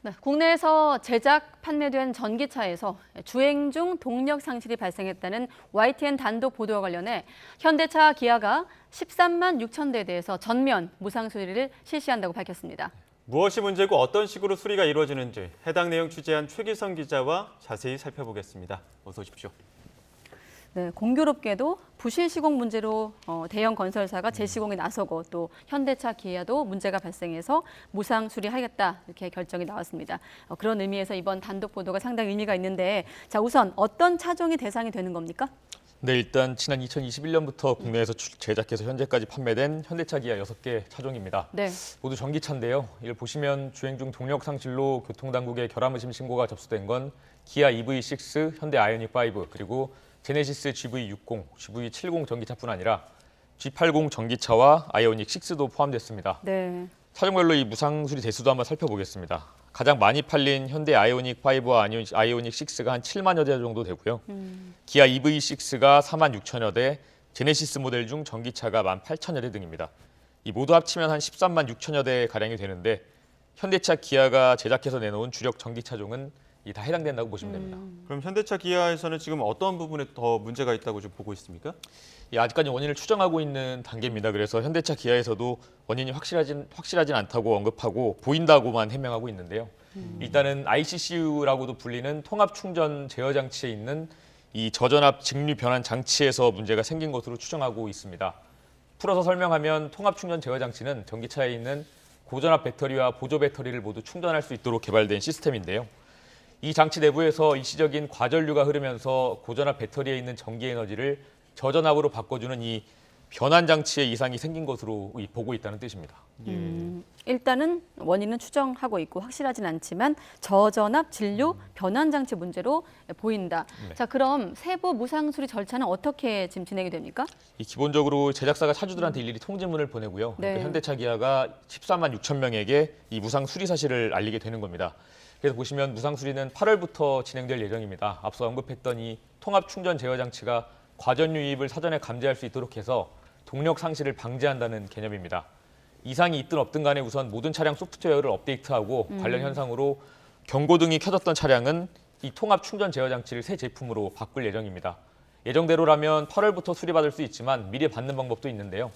네, 국내에서 제작, 판매된 전기차에서 주행 중 동력 상실이 발생했다는 YTN 단독 보도와 관련해 현대차, 기아가 13만 6천 대에 대해서 전면 무상 수리를 실시한다고 밝혔습니다. 무엇이 문제고 어떤 식으로 수리가 이루어지는지 해당 내용 취재한 최기성 기자와 자세히 살펴보겠습니다. 어서 오십시오. 네, 공교롭게도 부실 시공 문제로 대형 건설사가 재시공에 나서고 또 현대차, 기아도 문제가 발생해서 무상 수리하겠다 이렇게 결정이 나왔습니다. 그런 의미에서 이번 단독 보도가 상당히 의미가 있는데, 자 우선 어떤 차종이 대상이 되는 겁니까? 네, 일단 지난 2021년부터 국내에서 제작해서 현재까지 판매된 현대차, 기아 6개 차종입니다. 네. 모두 전기차인데요. 이를 보시면 주행 중 동력 상실로 교통당국에 결함의심 신고가 접수된 건 기아 EV6, 현대 아이오닉5, 그리고 제네시스 GV60, GV70 전기차뿐 아니라 G80 전기차와 아이오닉 6도 포함됐습니다. 네. 차종별로 이 무상 수리 대수도 한번 살펴보겠습니다. 가장 많이 팔린 현대 아이오닉 5와 아이오닉 6가 한 7만여 대 정도 되고요. 기아 EV6가 4만 6천여 대, 제네시스 모델 중 전기차가 1만 8천여 대 등입니다. 이 모두 합치면 한 13만 6천여 대 가량이 되는데, 현대차, 기아가 제작해서 내놓은 주력 전기차종은 다 해당된다고 보시면 됩니다. 그럼 현대차, 기아에서는 지금 어떤 부분에 더 문제가 있다고 좀 보고 있습니까? 아직까지 원인을 추정하고 있는 단계입니다. 그래서 현대차, 기아에서도 원인이 확실하진 않다고 언급하고 보인다고만 해명하고 있는데요. 일단은 ICCU라고도 불리는 통합 충전 제어 장치에 있는 이 저전압 직류 변환 장치에서 문제가 생긴 것으로 추정하고 있습니다. 풀어서 설명하면 통합 충전 제어 장치는 전기차에 있는 고전압 배터리와 보조 배터리를 모두 충전할 수 있도록 개발된 시스템인데요. 이 장치 내부에서 일시적인 과전류가 흐르면서 고전압 배터리에 있는 전기 에너지를 저전압으로 바꿔주는 이 변환 장치에 이상이 생긴 것으로 보고 있다는 뜻입니다. 일단은 원인은 추정하고 있고 확실하진 않지만 저전압 진류 변환 장치 문제로 보인다. 네. 자, 그럼 세부 무상 수리 절차는 어떻게 지금 진행이 됩니까? 기본적으로 제작사가 차주들한테 일일이 통지문을 보내고요. 네. 그러니까 현대차, 기아가 14만 6천 명에게 이 무상 수리 사실을 알리게 되는 겁니다. 그래서 보시면 무상 수리는 8월부터 진행될 예정입니다. 앞서 언급했던 이 통합 충전 제어 장치가 과전 유입을 사전에 감지할 수 있도록 해서 동력 상실을 방지한다는 개념입니다. 이상이 있든 없든 간에 우선 모든 차량 소프트웨어를 업데이트하고 관련 현상으로 경고등이 켜졌던 차량은 이 통합 충전 제어 장치를 새 제품으로 바꿀 예정입니다. 예정대로라면 8월부터 수리받을 수 있지만 미리 받는 방법도 있는데요.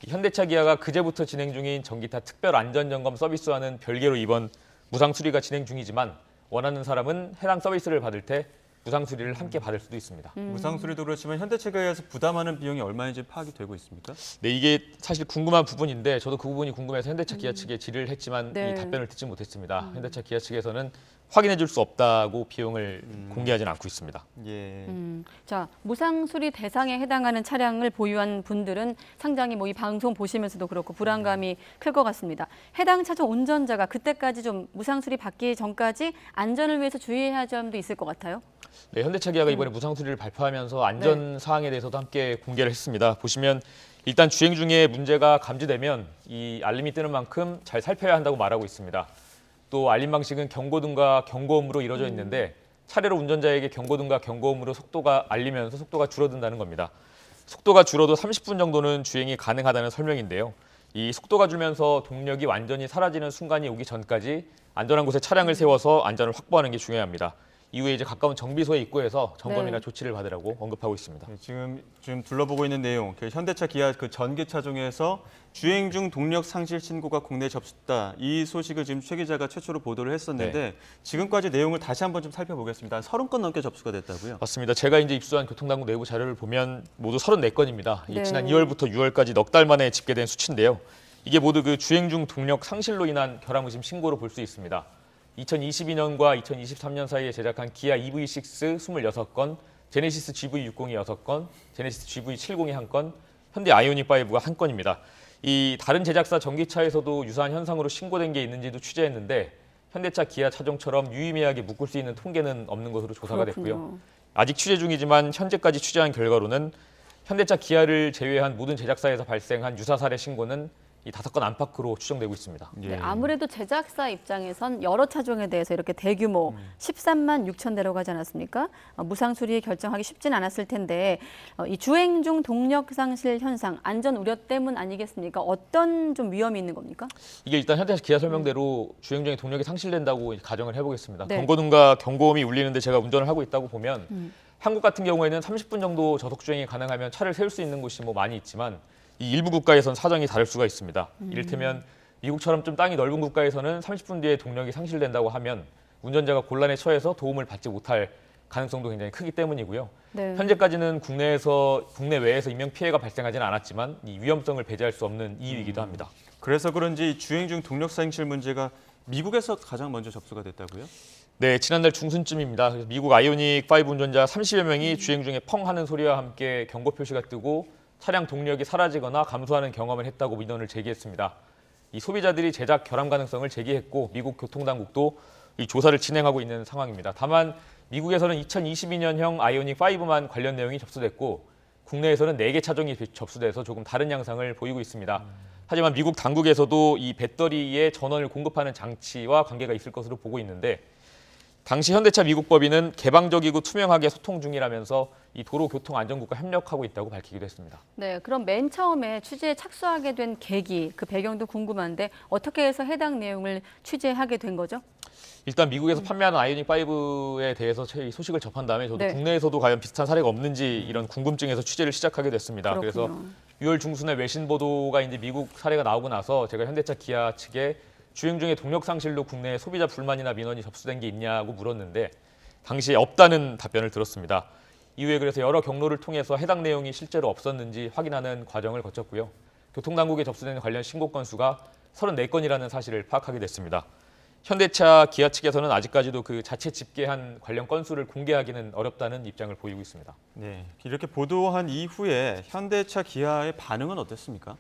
현대차, 기아가 그제부터 진행 중인 전기차 특별 안전점검 서비스와는 별개로 이번 무상 수리가 진행 중이지만 원하는 사람은 해당 서비스를 받을 때 무상 수리를 함께 받을 수도 있습니다. 무상 수리도 그렇지만 현대차에서 부담하는 비용이 얼마인지 파악이 되고 있습니까? 네, 이게 사실 궁금한 부분인데 저도 그 부분이 궁금해서 현대차, 기아 측에 질의를 했지만 네. 이 답변을 듣지 못했습니다. 현대차, 기아 측에서는 확인해 줄 수 없다고 비용을 공개하지는 않고 있습니다. 예. 자, 무상 수리 대상에 해당하는 차량을 보유한 분들은 상당히 이 방송 보시면서도 그렇고 불안감이 클 것 같습니다. 해당 차종 운전자가 그때까지 좀 무상 수리 받기 전까지 안전을 위해서 주의해야 할 점도 있을 것 같아요. 네, 현대차, 기아가 이번에 무상 수리를 발표하면서 안전 사항에 대해서도 함께 공개를 했습니다. 보시면 일단 주행 중에 문제가 감지되면 이 알림이 뜨는 만큼 잘 살펴야 한다고 말하고 있습니다. 또 알림 방식은 경고등과 경고음으로 이루어져 있는데 차례로 운전자에게 경고등과 경고음으로 속도가 알리면서 속도가 줄어든다는 겁니다. 속도가 줄어도 30분 정도는 주행이 가능하다는 설명인데요. 이 속도가 줄면서 동력이 완전히 사라지는 순간이 오기 전까지 안전한 곳에 차량을 세워서 안전을 확보하는 게 중요합니다. 이후에 이제 가까운 정비소에 입고해서 점검이나 네. 조치를 받으라고 언급하고 있습니다. 네, 지금 둘러보고 있는 내용, 현대차, 기아 그 전기차 중에서 주행 중 동력 상실 신고가 국내에 접수됐다. 이 소식을 지금 최 기자가 최초로 보도를 했었는데 지금까지 내용을 다시 한번 좀 살펴보겠습니다. 한 30건 넘게 접수가 됐다고요? 맞습니다. 제가 이제 입수한 교통당국 내부 자료를 보면 모두 34건입니다. 네. 지난 2월부터 6월까지 넉 달 만에 집계된 수치인데요. 이게 모두 그 주행 중 동력 상실로 인한 결함의심 신고로 볼 수 있습니다. 2022년과 2023년 사이에 제작한 기아 EV6 26건, 제네시스 GV60이 6건, 제네시스 GV70이 1건, 현대 아이오닉5가 1건입니다. 이 다른 제작사 전기차에서도 유사한 현상으로 신고된 게 있는지도 취재했는데 현대차, 기아 차종처럼 유의미하게 묶을 수 있는 통계는 없는 것으로 조사가 됐고요. 아직 취재 중이지만 현재까지 취재한 결과로는 현대차, 기아를 제외한 모든 제작사에서 발생한 유사 사례 신고는 이 5건 안팎으로 추정되고 있습니다. 네, 아무래도 제작사 입장에선 여러 차종에 대해서 이렇게 대규모 13만 6천 대라고 하지 않았습니까? 무상 수리 결정하기 쉽진 않았을 텐데 이 주행 중 동력 상실 현상, 안전 우려 때문 아니겠습니까? 어떤 좀 위험이 있는 겁니까? 이게 일단 현대차 기아 설명대로 주행 중에 동력이 상실된다고 가정을 해보겠습니다. 네. 경고등과 경고음이 울리는데 제가 운전을 하고 있다고 보면 한국 같은 경우에는 30분 정도 저속 주행이 가능하면 차를 세울 수 있는 곳이 뭐 많이 있지만 이 일부 국가에선 사정이 다를 수가 있습니다. 이를테면 미국처럼 좀 땅이 넓은 국가에서는 30분 뒤에 동력이 상실된다고 하면 운전자가 곤란에 처해서 도움을 받지 못할 가능성도 굉장히 크기 때문이고요. 네. 현재까지는 국내외에서 인명 피해가 발생하지는 않았지만 이 위험성을 배제할 수 없는 이유이기도 합니다. 그래서 그런지 주행 중 동력 상실 문제가 미국에서 가장 먼저 접수가 됐다고요? 네, 지난달 중순쯤입니다. 그래서 미국 아이오닉 5 운전자 30여 명이 주행 중에 펑 하는 소리와 함께 경고 표시가 뜨고 차량 동력이 사라지거나 감소하는 경험을 했다고 민원을 제기했습니다. 이 소비자들이 제작 결함 가능성을 제기했고 미국 교통당국도 이 조사를 진행하고 있는 상황입니다. 다만 미국에서는 2022년형 아이오닉 5만 관련 내용이 접수됐고 국내에서는 4개 차종이 접수돼서 조금 다른 양상을 보이고 있습니다. 하지만 미국 당국에서도 이 배터리에 전원을 공급하는 장치와 관계가 있을 것으로 보고 있는데 당시 현대차 미국 법인은 개방적이고 투명하게 소통 중이라면서 이 도로교통안전국과 협력하고 있다고 밝히기도 했습니다. 네, 그럼 맨 처음에 취재에 착수하게 된 계기, 그 배경도 궁금한데 어떻게 해서 해당 내용을 취재하게 된 거죠? 일단 미국에서 판매하는 아이오닉 5에 대해서 이 소식을 접한 다음에 저도 네. 국내에서도 과연 비슷한 사례가 없는지 이런 궁금증에서 취재를 시작하게 됐습니다. 그렇군요. 그래서 6월 중순에 외신 보도가 이제 미국 사례가 나오고 나서 제가 현대차 기아 측에 주행 중에 동력 상실로 국내 소비자 불만이나 민원이 접수된 게 있냐고 물었는데 당시에 없다는 답변을 들었습니다. 이후에 그래서 여러 경로를 통해서 해당 내용이 실제로 없었는지 확인하는 과정을 거쳤고요. 교통당국에 접수된 관련 신고 건수가 34건이라는 사실을 파악하게 됐습니다. 현대차 기아 측에서는 아직까지도 그 자체 집계한 관련 건수를 공개하기는 어렵다는 입장을 보이고 있습니다. 네, 이렇게 보도한 이후에 현대차 기아의 반응은 어땠습니까?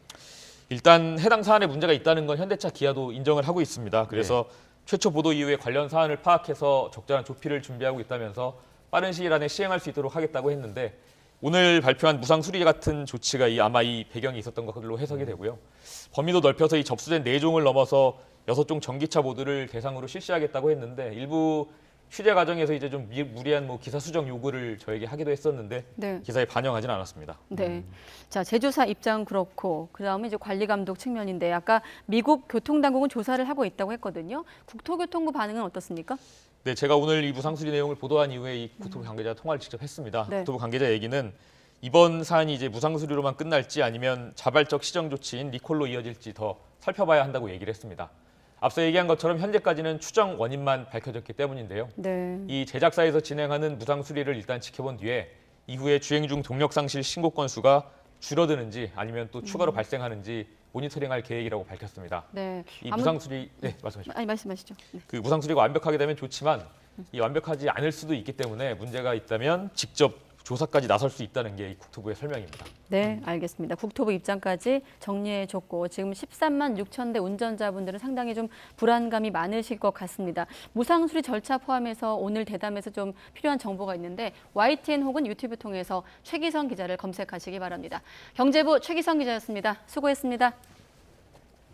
일단 해당 사안에 문제가 있다는 건 현대차 기아도 인정을 하고 있습니다. 그래서 최초 보도 이후에 관련 사안을 파악해서 적절한 조피를 준비하고 있다면서 빠른 시일 안에 시행할 수 있도록 하겠다고 했는데 오늘 발표한 무상 수리 같은 조치가 아마 이 배경이 있었던 것으로 해석이 되고요. 범위도 넓혀서 이 접수된 4종을 넘어서 6종 전기차 모드를 대상으로 실시하겠다고 했는데 일부 취재 과정에서 이제 좀 무리한 기사 수정 요구를 저에게 하기도 했었는데 네. 기사에 반영하지는 않았습니다. 네. 자, 제조사 입장 그렇고 그다음에 이제 관리 감독 측면인데 아까 미국 교통당국은 조사를 하고 있다고 했거든요. 국토교통부 반응은 어떻습니까? 네, 제가 오늘 이 무상 수리 내용을 보도한 이후에 이 국토부 관계자 통화를 직접 했습니다. 네. 국토부 관계자 얘기는 이번 사안이 이제 무상 수리로만 끝날지 아니면 자발적 시정 조치인 리콜로 이어질지 더 살펴봐야 한다고 얘기를 했습니다. 앞서 얘기한 것처럼 현재까지는 추정 원인만 밝혀졌기 때문인데요. 네. 이 제작사에서 진행하는 무상 수리를 일단 지켜본 뒤에 이후에 주행 중 동력 상실 신고 건수가 줄어드는지 아니면 또 추가로 발생하는지 모니터링할 계획이라고 밝혔습니다. 네. 이 무상 수리 말씀하십시오. 아니 말씀하시죠. 네. 그 무상 수리가 완벽하게 되면 좋지만 이 완벽하지 않을 수도 있기 때문에 문제가 있다면 직접 조사까지 나설 수 있다는 게 이 국토부의 설명입니다. 네, 알겠습니다. 국토부 입장까지 정리해줬고 지금 13만 6천 대 운전자분들은 상당히 좀 불안감이 많으실 것 같습니다. 무상 수리 절차 포함해서 오늘 대담에서 좀 필요한 정보가 있는데 YTN 혹은 유튜브 통해서 최기성 기자를 검색하시기 바랍니다. 경제부 최기성 기자였습니다. 수고했습니다.